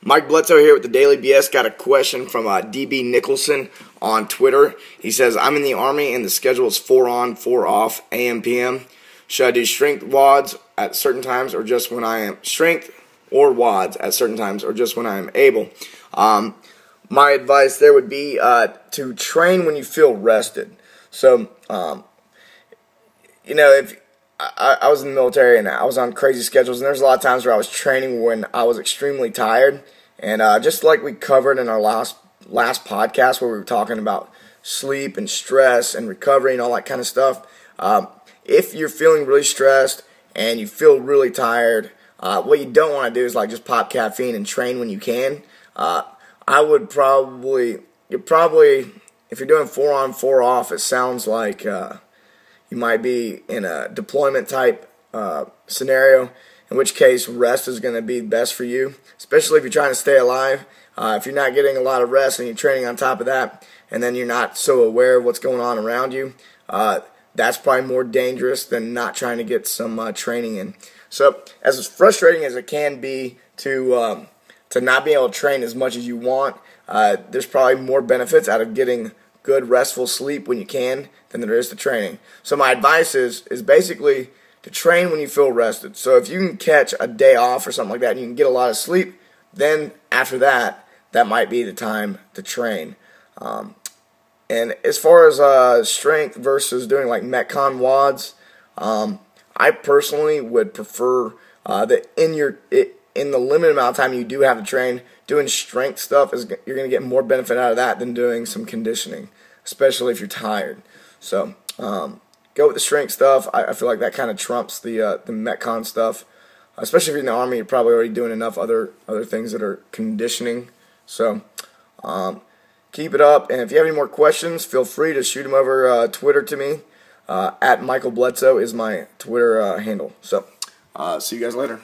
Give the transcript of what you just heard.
Mike Bledsoe here with the Daily BS. Got a question from DB Nicholson on Twitter. He says, I'm in the Army and the schedule is 4 on, 4 off, AM, PM. Should I do strength WODs at certain times or just when I am strength or WODs at certain times or just when I am able? My advice there would be to train when you feel rested. So, if I was in the military and I was on crazy schedules, and there's a lot of times where I was training when I was extremely tired. And just like we covered in our last podcast where we were talking about sleep and stress and recovery and all that kind of stuff, if you're feeling really stressed and you feel really tired, what you don't want to do is just pop caffeine and train when you can. I would probably, if you're doing 4 on, 4 off, it sounds like you might be in a deployment type scenario, in which case rest is going to be best for you, especially if you're trying to stay alive. If you're not getting a lot of rest and you're training on top of that, and then you're not so aware of what's going on around you, that's probably more dangerous than not trying to get some training in. So as frustrating as it can be to not be able to train as much as you want, there's probably more benefits out of getting good restful sleep when you can than there is to training. So my advice is basically to train when you feel rested. So if you can catch a day off or something like that and you can get a lot of sleep, then after that might be the time to train. And as far as strength versus doing like Metcon WODs, I personally would prefer that in the limited amount of time you do have to train, doing strength stuff you're going to get more benefit out of that than doing some conditioning, especially if you're tired. So go with the strength stuff. I feel like that kind of trumps the Metcon stuff. Especially if you're in the Army, you're probably already doing enough other things that are conditioning. So keep it up. And if you have any more questions, feel free to shoot them over Twitter to me. @Michael Bledsoe is my Twitter handle. So see you guys later.